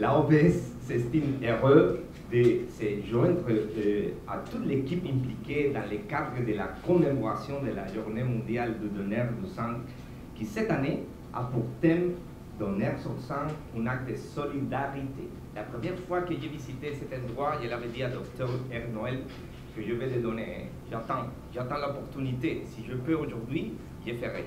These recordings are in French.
La OPS s'estime heureux de se joindre à toute l'équipe impliquée dans le cadre de la commémoration de la Journée mondiale du donneur du sang, qui cette année a pour thème Donner son sang, un acte de solidarité. La première fois que j'ai visité cet endroit, je l'avais dit à Dr. R. Noël que je vais le donner. J'attends l'opportunité. Si je peux aujourd'hui, je ferai.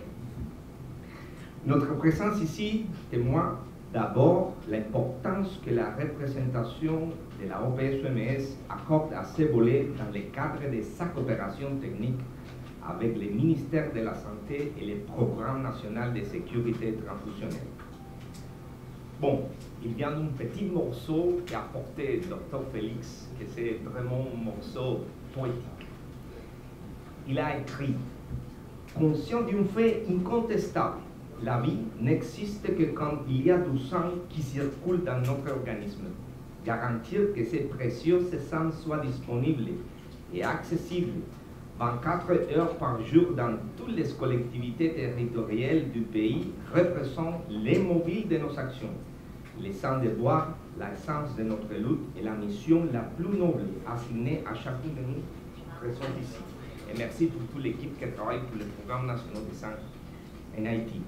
Notre présence ici témoigne d'abord l'importance que la représentation de la OPS-OMS accorde à ces volets dans le cadre de sa coopération technique avec le ministère de la Santé et le Programme national de sécurité transfusionnelle. Bon, il vient d'un petit morceau qu'a apporté Dr. Félix, que c'est vraiment un morceau poétique. Il a écrit « Conscient d'un fait incontestable, la vie n'existe que quand il y a du sang qui circule dans notre organisme. Garantir que ces précieux sang soient disponibles et accessibles 24 heures par jour dans toutes les collectivités territoriales du pays représente les mobiles de nos actions. Le sang de boire, l'essence de notre lutte et la mission la plus noble assignée à chacun de nous présents ici. Et merci pour toute l'équipe qui travaille pour le Programme national de sang en Haïti.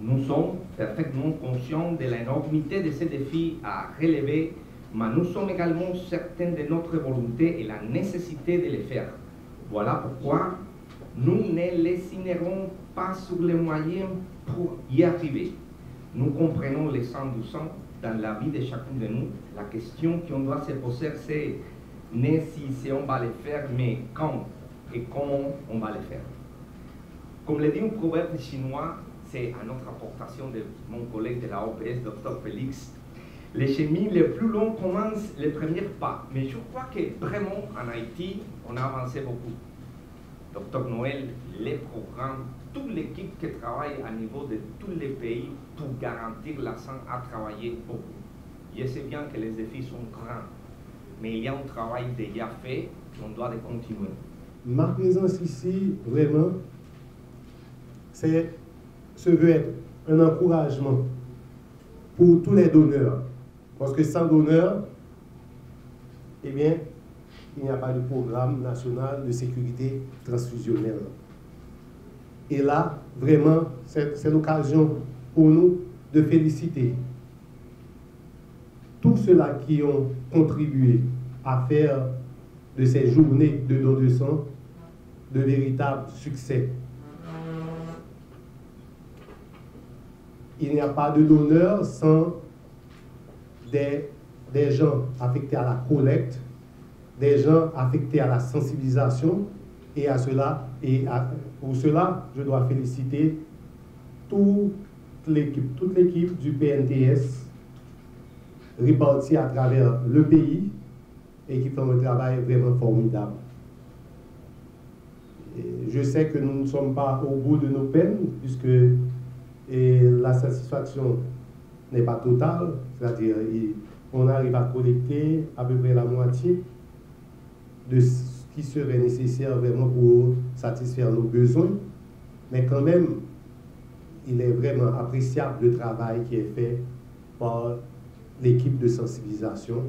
Nous sommes parfaitement conscients de l'énormité de ces défis à relever, mais nous sommes également certains de notre volonté et la nécessité de les faire. Voilà pourquoi nous ne lésinerons pas sur les moyens pour y arriver. Nous comprenons le sens du sang dans la vie de chacun de nous. La question qu'on doit se poser, c'est ne si on va le faire, mais quand et comment on va le faire. Comme le dit un proverbe chinois, c'est à notre apportation de mon collègue de la OPS, Dr. Félix, les chemins les plus longs commencent les premiers pas. Mais je crois que vraiment en Haïti, on a avancé beaucoup. Dr. Noël, les programmes, toute l'équipe qui travaille à niveau de tous les pays pour garantir la santé a travaillé beaucoup. Je sais bien que les défis sont grands, mais il y a un travail déjà fait qu'on doit continuer. Ma présence ici, vraiment, se veut être un encouragement pour tous les donneurs. Parce que sans donneurs, eh bien, il n'y a pas de programme national de sécurité transfusionnelle. Et là, vraiment, c'est l'occasion pour nous de féliciter tous ceux-là qui ont contribué à faire de ces journées de don de sang de véritables succès. Il n'y a pas de donneur sans des gens affectés à la collecte, des gens affectés à la sensibilisation, et pour cela, je dois féliciter toute l'équipe du PNTS répartie à travers le pays et qui font un travail vraiment formidable. Et je sais que nous ne sommes pas au bout de nos peines, puisque la satisfaction n'est pas totale, c'est-à-dire on arrive à collecter à peu près la moitié de ce qui serait nécessaire vraiment pour satisfaire nos besoins, mais quand même, il est vraiment appréciable le travail qui est fait par l'équipe de sensibilisation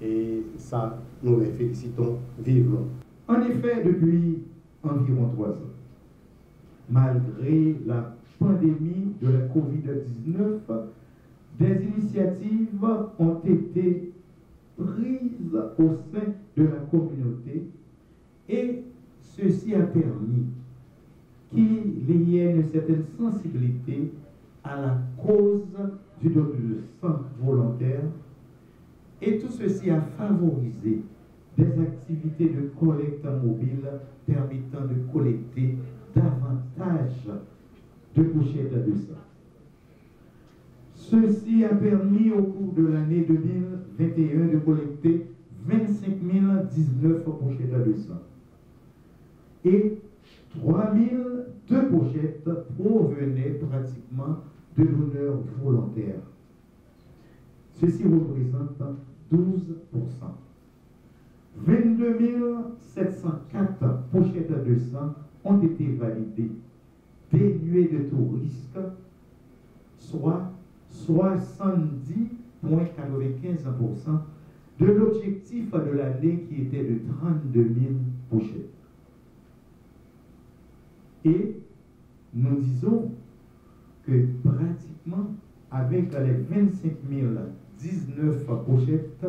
et ça, nous les félicitons vivement. En effet, depuis environ 3 ans, malgré la pandémie de la COVID-19, des initiatives ont été prises au sein de la communauté et ceci a permis qu'il y ait une certaine sensibilité à la cause du don de sang volontaire et tout ceci a favorisé des activités de collecte mobile permettant de collecter davantage de pochettes de sang. Ceci a permis au cours de l'année 2021 de collecter 25 019 pochettes de sang. Et 3002 pochettes provenaient pratiquement de donneurs volontaires. Ceci représente 12%. 22 704 pochettes de sang ont été validées, dénuées de tout risque, soit 70 de l'objectif de l'année qui était de 32 000 pochettes. Et nous disons que pratiquement avec les 25 019 pochettes,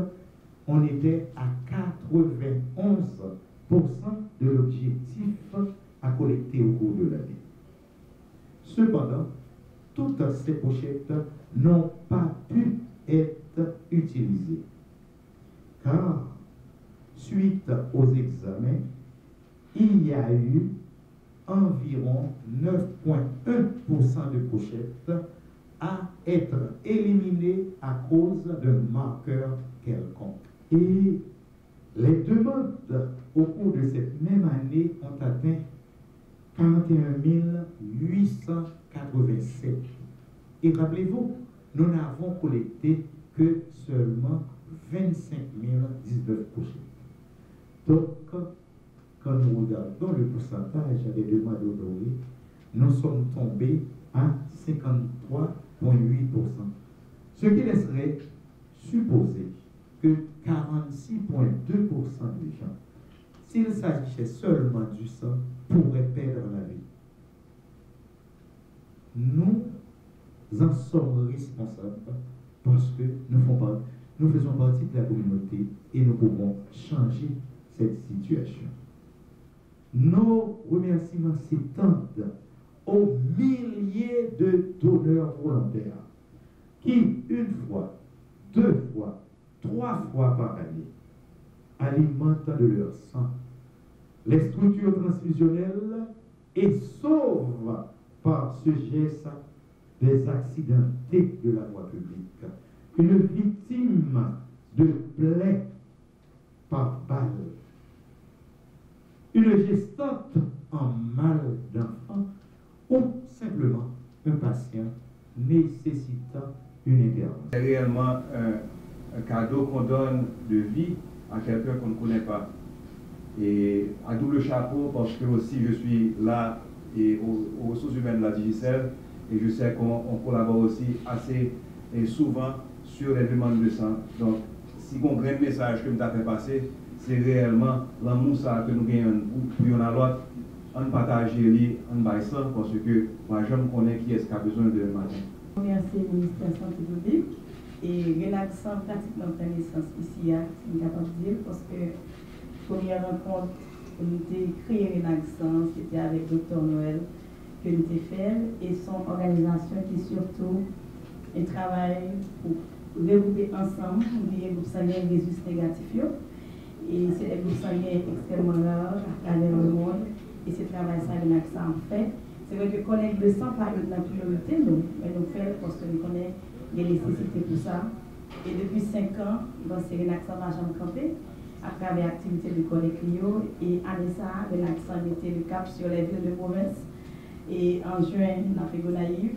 on était à 91% de l'objectif à collecter au cours de l'année. Cependant, toutes ces pochettes n'ont pas pu être utilisées, car suite aux examens, il y a eu environ 9,1% de pochettes à être éliminées à cause d'un marqueur quelconque. Et les demandes au cours de cette même année ont atteint 41 887. Et rappelez-vous, nous n'avons collecté que seulement 25 019 pochettes. Donc, quand nous regardons le pourcentage des demandes honorées, nous sommes tombés à 53,8%. Ce qui laisserait supposer que 46,2% des gens, s'il s'agissait seulement du sang, pourraient perdre la vie. Nous en sommes responsables parce que nous faisons partie de la communauté et nous pouvons changer cette situation. Nos remerciements s'étendent aux milliers de donneurs volontaires qui, une fois, 2 fois, 3 fois par année, alimentent de leur sang les structures transfusionnelles et sauvent par ce geste des accidentés de la voie publique. Une victime de plaie par balle, une gestante en mal d'enfant ou simplement un patient nécessitant une intervention. C'est réellement un cadeau qu'on donne de vie à quelqu'un qu'on ne connaît pas. Et à double chapeau, parce que aussi je suis là et aux ressources humaines de la Digicel, et je sais qu'on collabore aussi assez et souvent sur les demandes de sang. Donc, si on a un message que nous avons fait passer, c'est réellement l'amour que nous gagnons pour l'un à l'autre, on partage les on baille ça, parce que moi je me connais qui est-ce qui a besoin de matin. Merci au ministère de la Santé publique et Renaxan pratiquement fait naissance ici, c'est capable de dire, parce que première rencontre que nous avons créé Renaxan, c'était avec Dr Noël que nous avons fait, et son organisation qui surtout travaille pour regrouper ensemble les groupes sanguins Rhésus négatifs. Et c'est des groupes sanguins extrêmement rares à travers le monde, et ce travail ça Renaxan fait. C'est vrai que collecte de sang par la priorité, mais nous faisons parce que nous connaissons les nécessités pour ça. Et depuis 5 ans, c'est Renaxan va jamais camper à travers l'activité de collecte et année ça, Renaxan mettait le cap sur les villes de province. Et en juin, on a fait Gonaïve,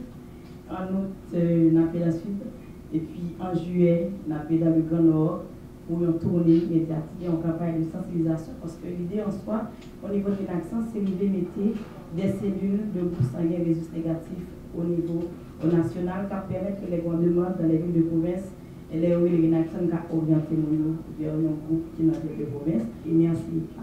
en août, on a fait la Sud, et puis en juillet, on a fait dans le Grand Nord pour une tournée médiatique, en campagne de sensibilisation, parce que l'idée en soi, au niveau de Renaxan, c'est l'idée de mettre des cellules de groupe sanguin Rhésus négatif au niveau national, qui permet que les gouvernements dans les villes de province et les Renaxan qui orientent vers un groupe qui est dans les villes de province. Et merci à